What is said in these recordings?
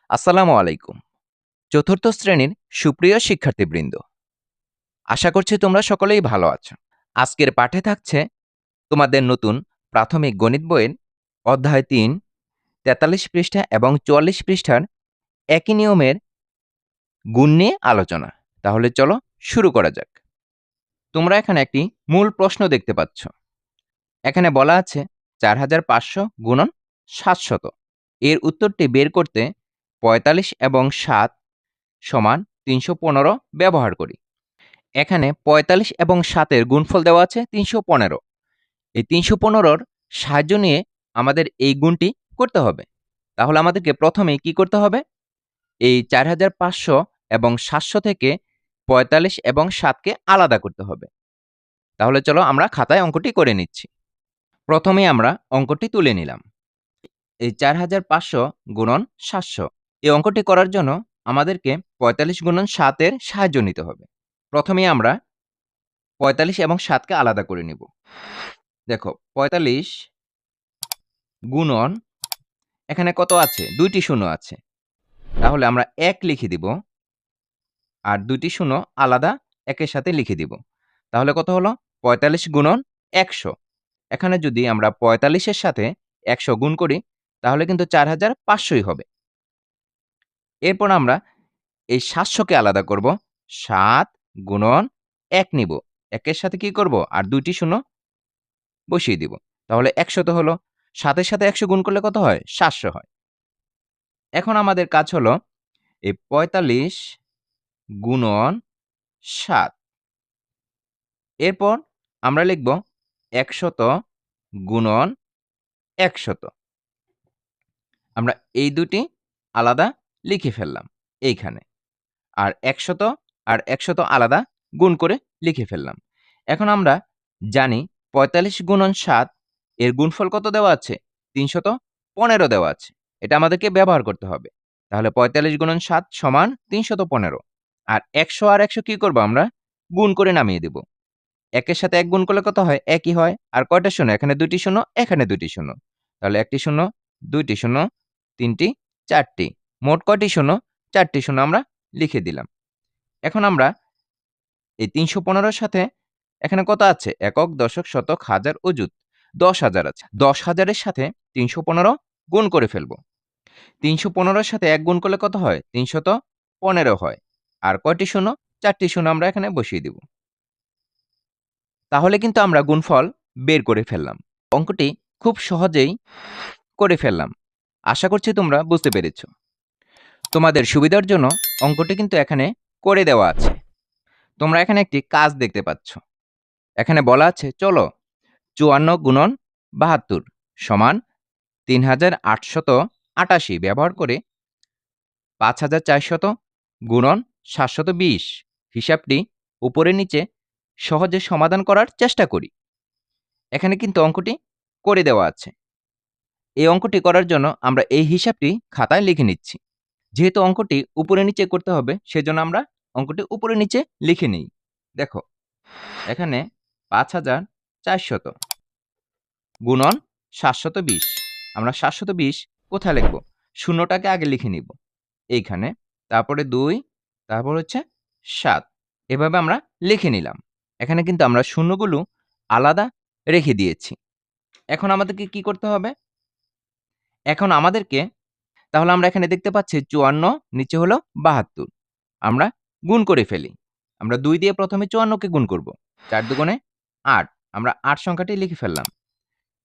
আসসালামু আলাইকুম। চতুর্থ শ্রেণীর সুপ্রিয় শিক্ষার্থীবৃন্দ, আশা করছি তোমরা সকলেই ভালো আছো। আজকের পাঠে থাকছে তোমাদের নতুন প্রাথমিক গণিত বইয়ের অধ্যায় ৩, ৪৩ পৃষ্ঠা এবং ৪৪ পৃষ্ঠার একই নিয়মের গুণ নিয়ে আলোচনা। তাহলে চলো শুরু করা যাক। তোমরা এখানে একটি মূল প্রশ্ন দেখতে পাচ্ছ। এখানে বলা আছে ৪৫০০ গুণন ৭০০। এর উত্তরটি বের করতে ৪৫ এবং ৭ সমান ৩১৫ ব্যবহার করি। এখানে ৪৫ এবং ৭ এর গুণফল দেওয়া আছে ৩১৫। এই ৩১৫র সাহায্য নিয়ে আমাদের এই গুণটি করতে হবে। তাহলে আমাদেরকে প্রথমেই কি করতে হবে? এই ৪৫০০ এবং ৭০০ থেকে ৪৫ এবং ৭কে আলাদা করতে হবে। তাহলে চলো আমরা খাতায় অঙ্কটি করে নিচ্ছি। প্রথমেই আমরা অঙ্কটি তুলে নিলাম। এই ৪৫০০ গুণন ৭০০, এই অঙ্কটি করার জন্য আমাদেরকে ৪৫ গুণন ৭ এর সাহায্য নিতে হবে। প্রথমেই আমরা ৪৫ এবং ৭কে আলাদা করে নিব। দেখো ৪৫ গুণন, এখানে কত আছে? ২টি শূন্য আছে। তাহলে আমরা ১ লিখে দিব, আর ২টি শূন্য আলাদা একের সাথে লিখে দিব। তাহলে কত হলো? ৪৫ গুণন ১০০। এখানে যদি আমরা ৪৫ এর সাথে ১০০ গুণ করি, তাহলে কিন্তু ৪৫০০ই হবে। এরপর আমরা এই ৭০০কে আলাদা করব। ৭ গুণন ১ নিব। ১ এর সাথে কি করব? আর ২টি শূন্য বসিয়ে দিব। তাহলে ১০০ হলো। ৭ এর সাথে ১০০ গুণ করলে কত হয়? ৭০০ হয়। এখন আমাদের কাজ হলো এই ৪৫ গুণন ৭। এরপর আমরা লিখব ১০০ গুণন ১০০। আমরা এই দুটি আলাদা লিখে ফেললাম এইখানে। আর ১০০ আর ১০০ আলাদা গুণ করে লিখে ফেললাম। এখন আমরা জানি ৪৫ গুণন ৭ এর গুণফল কত দেওয়া আছে? ৩১৫ দেওয়া আছে। এটা আমাদেরকে ব্যবহার করতে হবে। তাহলে ৪৫ গুণন ৭ সমান ৩১৫। আর ১০০ আর ১০০ কি করব আমরা? গুণ করে নামিয়ে দেব। ১ এর সাথে ১ গুণ করলে কত হয়? একই হয়। আর কয়টা শূন্য? এখানে ২টি শূন্য, এখানে ২টি শূন্য। তাহলে ১টি শূন্য, ২টি শূন্য, ৩টি, ৪টি। মোট কয়টি শূন্য? ৪টি শূন্য আমরা লিখে দিলাম। এখন আমরা এই ৩১৫ র সাথে এখানে কত আছে? একক, দশক, শতক, হাজার, অযুত। ১০,০০০ আছে। ১০,০০০ এর সাথে ৩১৫ গুণ করে ফেলব। ৩১৫ এর সাথে ১ গুণ করলে কত হয়? ৩১৫ হয়। আর কয়টি শূন্য? ৪টি শূন্য আমরা এখানে বসিয়ে দিব। তাহলে কিন্তু আমরা গুণফল বের করে ফেললাম। অঙ্কটি খুব সহজেই করে ফেললাম। আশা করছি তোমরা বুঝতে পেরেছ। তোমাদের সুবিধার জন্য অঙ্কটি কিন্তু এখানে করে দেওয়া আছে। তোমরা এখানে একটি কাজ দেখতে পাচ্ছ। এখানে বলা আছে, চলো ৫৪ গুণন ৭২ সমান ৩৮৮৮ ব্যবহার করে ৫৪০০ গুণন ৭২০ হিসাবটি উপরে নিচে সহজে সমাধান করার চেষ্টা করি। এখানে কিন্তু অঙ্কটি করে দেওয়া আছে। এই অঙ্কটি করার জন্য আমরা এই হিসাবটি খাতায় লিখে নিচ্ছি। যেহেতু অঙ্কটি উপরে নিচে করতে হবে, সেজন্য আমরা অঙ্কটি উপরে নিচে লিখে নিই। দেখো এখানে ৫৪০০ গুণন ৭২০। আমরা ৭২০ কোথায় লিখব? শূন্যটাকে আগে লিখে নিব এইখানে, তারপরে ২, তারপর হচ্ছে ৭। এভাবে আমরা লিখে নিলাম। এখানে কিন্তু আমরা শূন্যগুলো আলাদা রেখে দিয়েছি। এখন আমাদেরকে কি করতে হবে? এখন আমাদেরকে, তাহলে আমরা এখানে দেখতে পাচ্ছি ৫৪, নিচে হলো ৭২। আমরা গুণ করে ফেলি। আমরা ২ দিয়ে প্রথমে ৫৪কে গুণ করব। ৪ দুগুণে ৮। আমরা ৮ সংখ্যাটি লিখে ফেললাম।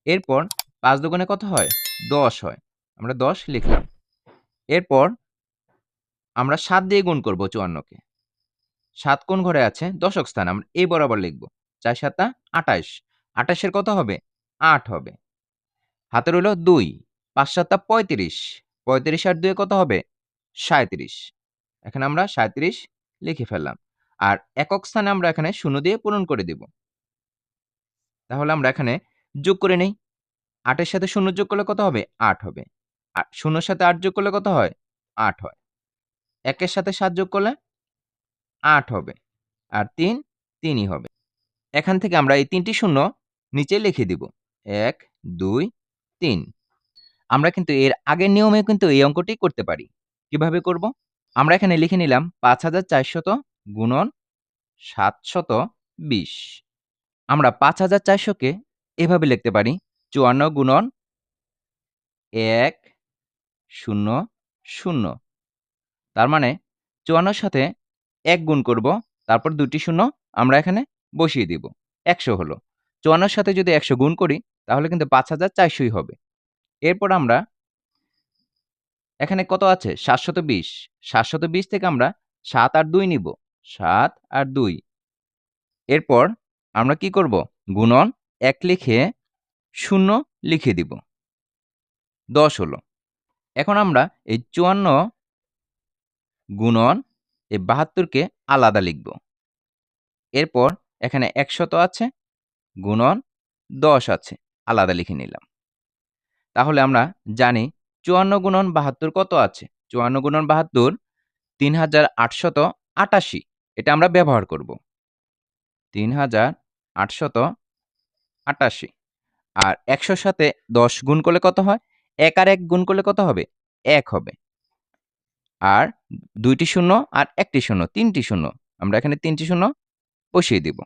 এরপর ৫ দুগুণে কত হয়? ১০ হয়। আমরা ১০ লিখলাম। এরপর আমরা ৭ দিয়ে গুণ করব ৫৪কে। ৭ কোন ঘরে আছে? দশক স্থানে। আমরা এই বরাবর লিখব। ৪ ৭ ২৮। ২৮ এর কত হবে? ৮ হবে। হাতে রইল ২। ৫ ৭ ৩৫। ৩৫ আর ২ কত হবে? ৩৭। এখানে আমরা ৩৭ লিখে ফেললাম। আর একক স্থানে আমরা এখানে শূন্য দিয়ে পূরণ করে দিব। তাহলে আমরা এখানে যোগ করে নেই। ৮ এর সাথে ০ যোগ করলে কত হবে? ৮ হবে। আর ০ এর সাথে ৮ যোগ করলে কত হয়? ৮ হয়। ১ এর সাথে ৭ যোগ করলে ৮ হবে। আর ৩, ৩ই হবে। এখান থেকে আমরা এই ৩টি শূন্য নিচে লিখে দিব। ১, ২, ৩। আমরা কিন্তু এর আগের নিয়মে কিন্তু এই অঙ্কটি করতে পারি। কিভাবে করব? আমরা এখানে লিখে নিলাম ৫,৪০০ গুণন ৭২০। আমরা ৫,৪০০ কে এভাবে লিখতে পারি ৫৪ গুণন ১০০। তার মানে ৫৪ র সাথে ১ গুণ করব, তারপর ২টি শূন্য আমরা এখানে বসিয়ে দিব। ১০০ হলো। ৫৪ র সাথে যদি ১০০ গুণ করি তাহলে কিন্তু ৫,৪০০ই হবে। এরপর আমরা এখানে কত আছে? ৭২০। ৭২০ থেকে আমরা ৭ আর ২ নিব। ৭ আর ২। এরপর আমরা কি করব? গুণন ১ লিখে ০ লিখে দিব। ১০ হলো। এখন আমরা এই ৫৪ গুণন এই ৭২ কে আলাদা লিখব। এরপর এখানে ১০০ আছে, গুণন ১০ আছে, আলাদা লিখে নিলাম। তাহলে আমরা জানি ৫৪ গুণন ৭২ কত আছে? ৫৪ গুণন ৭২ ৩,৮৮৮। এটা আমরা ব্যবহার করব। ৩,৮৮৮। আর ১০০ র সাথে ১০ গুণ করলে কত হয়? ১ আর ১ গুণ করলে কত হবে? ১ হবে। আর ২টি শূন্য আর ১টি শূন্য, ৩টি শূন্য। আমরা এখানে ৩টি শূন্য বসিয়ে দিব।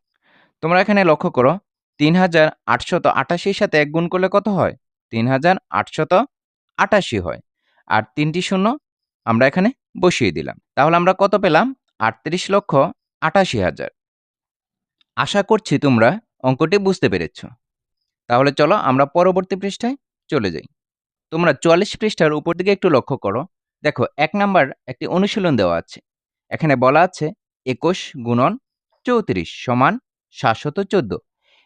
তোমরা এখানে লক্ষ্য করো ৩,৮৮৮ র সাথে ১ গুণ করলে কত হয়? ৩,৮৮৮ হয়। আর ৩টি শূন্য আমরা এখানে বসিয়ে দিলাম। তাহলে আমরা কত পেলাম? ৩৮,৮৮,০০০। আশা করছি তোমরা অঙ্কটি বুঝতে পেরেছ। তাহলে চলো আমরা পরবর্তী পৃষ্ঠায় চলে যাই। তোমরা ৪৪ পৃষ্ঠার উপর দিকে একটু লক্ষ্য করো। দেখো ১ নাম্বার একটি অনুশীলন দেওয়া আছে। এখানে বলা আছে ২১ গুণন ৩৪ সমান ৭১৪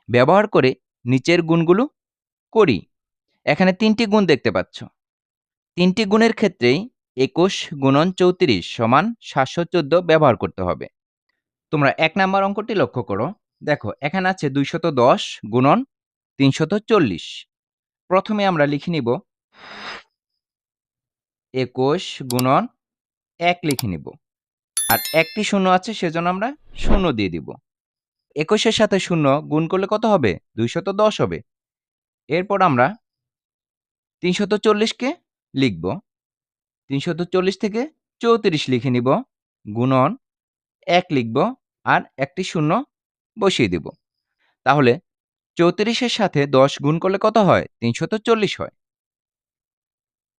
ব্যবহার করে নিচের গুণগুলো করি। এখানে ৩টি গুণ দেখতে পাচ্ছ। ৩টি গুণের ক্ষেত্রেই ২১ গুণন ৩৪ সমান ৭১৪ ব্যবহার করতে হবে। তোমরা ১ নাম্বার অঙ্কটি লক্ষ্য করো। দেখো এখানে আছে ২১০ গুণন ৩৪০। প্রথমে আমরা লিখে নিব ২১ গুণন ১ লিখে নিব। আর একটি শূন্য আছে সেজন্য আমরা শূন্য দিয়ে দিব। ২১ এর সাথে শূন্য গুণ করলে কত হবে? ২১০ হবে। এরপর আমরা ৩৪০ কে লিখব। ৩৪০ থেকে ৩৪ লিখে নিব, গুণন ১ লিখব আর একটি শূন্য বসিয়ে দিব। তাহলে ৩৪ এর সাথে ১০ গুণ করলে কত হয়? ৩৪০ হয়।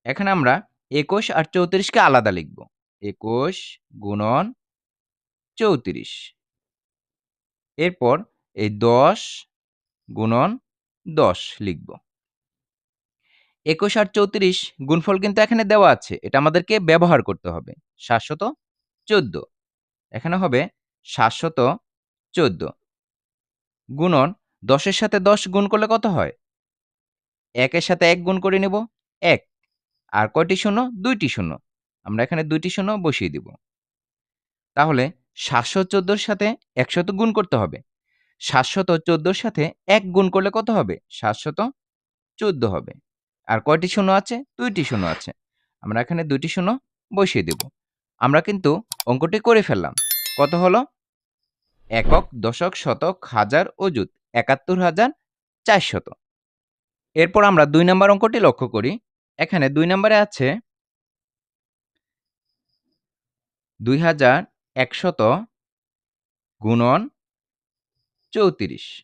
এখানে আমরা ২১ আর ৩৪ কে আলাদা লিখব। ২১ গুণন ৩৪। এরপর এই ১০ গুণন ১০ লিখব। ২১ আর ৩৪ গুণফল কিন্তু এখানে দেওয়া আছে। এটা আমাদেরকে ব্যবহার করতে হবে। ৭১৪। এখানে হবে ৭১৪ গুণন ১০ এর সাথে ১০ গুণ করলে কত হয়? ১ এর সাথে ১ গুণ করে নেব, ১। আর কয়টি শূন্য? ২টি শূন্য। আমরা এখানে ২টি শূন্য বসিয়ে দিব। তাহলে ৭১৪ র সাথে ১০০ গুণ করতে হবে। ৭১৪ র সাথে ১ গুণ করলে কত হবে? ৭১৪ হবে। আর কয়টি শূন্য আছে? ২টি শূন্য আছে। আমরা এখানে ২টি শূন্য বসিয়ে দেব। আমরা কিন্তু অঙ্কটি করে ফেললাম। কত হলো? একক, দশক, শতক, হাজার, অযুত ৭১,৪০০। এরপর আমরা ২ নম্বর অঙ্কটি লক্ষ্য করি। এখানে ২ নম্বরে আছে ২,১০০ গুণন ৩৪।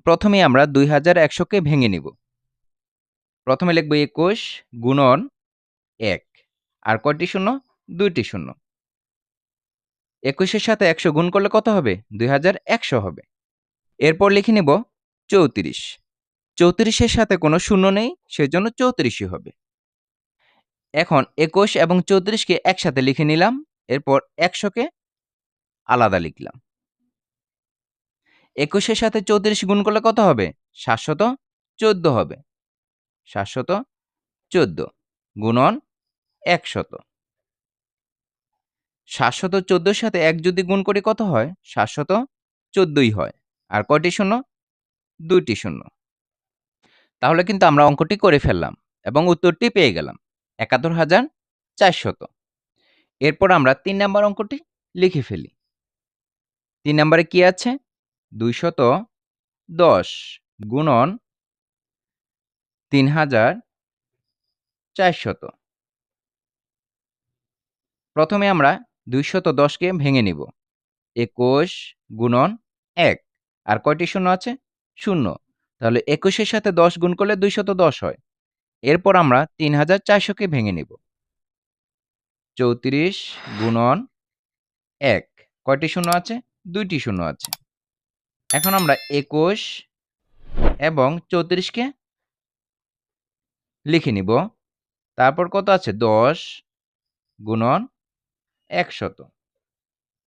প্রথমেই আমরা ২,১০০ কে ভেঙে নিব। প্রথমে লিখব ২১ গুণন ১। আর কয়টি শূন্য? ২টি শূন্য। ২১ এর সাথে ১০০ গুণ করলে কত হবে? ২,১০০ হবে। এরপর লিখে নিব ৩৪। ৩৪ এর সাথে কোনো শূন্য নেই, সেজন্য ৩৪ই হবে। এখন ২১ এবং ৩৪ কে একসাথে লিখে নিলাম। এরপর ১০০ কে আলাদা লিখলাম। ২১ এর সাথে ৩৪ গুণ করলে কত হবে? ৭১৪ হবে। ৭১৪ গুণন ১০০। ৭১৪ এর সাথে ১ যদি গুণ করি কত হয়? ৭১৪ই হয়। আর কয়টি শূন্য? ২টি শূন্য। তাহলে কিন্তু আমরা অঙ্কটি করে ফেললাম এবং উত্তরটি পেয়ে গেলাম ৭১,৪০০। এরপর আমরা ৩ নম্বর অঙ্কটি লিখে ফেলি। ৩ নম্বরে কি আছে? ২১০ গুণন ৩,৪০০। প্রথমে আমরা 210কে ভেঙে নিব। 21 গুণন 1 আর কয়টি শূন্য আছে? 0। তাহলে 21-এর সাথে 10 গুণ করলে 210 হয়। এরপর আমরা 3400কে ভেঙে নিব। 34 গুণন 1 কয়টি শূন্য আছে? 2টি শূন্য আছে। এখন আমরা 21 এবং 34কে লিখে নিব। তারপর কত আছে? 10 গুণন 100।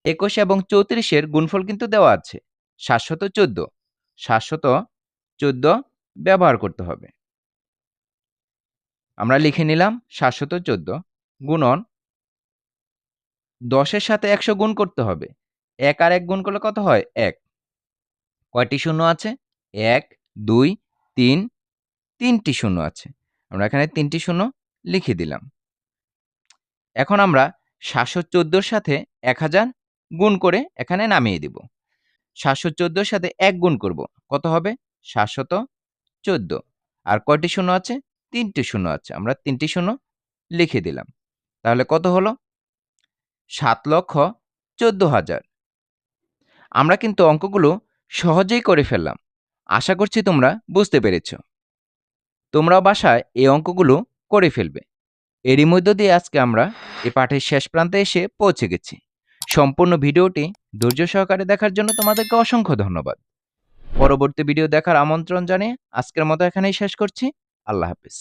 21 এবং 34-এর গুণফল কিন্তু দেওয়া আছে 714। 714 ব্যবহার করতে হবে। আমরা লিখে নিলাম 714 গুণন 10-এর সাথে 100 গুণ করতে হবে। 1 আর 1 গুণ করলে কত হয়? 1। কয়টি শূন্য আছে? 1, 2, 3, 3টি শূন্য আছে। আমরা এখানে 3টি শূন্য লিখে দিলাম। এখন আমরা 714-র সাথে 1000 গুণ করে এখানে নামিয়ে দিব। 714-র সাথে 1 গুণ করব। কত হবে? 714। আর কয়টি শূন্য আছে? 3টি শূন্য আছে। আমরা 3টি শূন্য লিখে দিলাম। তাহলে কত হলো? 7,14,000। আমরা কিন্তু অঙ্কগুলো সহজেই করে ফেললাম। আশা করছি তোমরা বুঝতে পেরেছ। তোমরাও বাসায় এই অঙ্কগুলো করে ফেলবে। এরই মধ্য দিয়ে আজকে আমরা এই পাঠের শেষ প্রান্তে এসে পৌঁছে গেছি। সম্পূর্ণ ভিডিওটি ধৈর্য সহকারে দেখার জন্য তোমাদেরকে অসংখ্য ধন্যবাদ। পরবর্তী ভিডিও দেখার আমন্ত্রণ জানিয়ে আজকের মতো এখানেই শেষ করছি। আল্লাহ হাফেজ।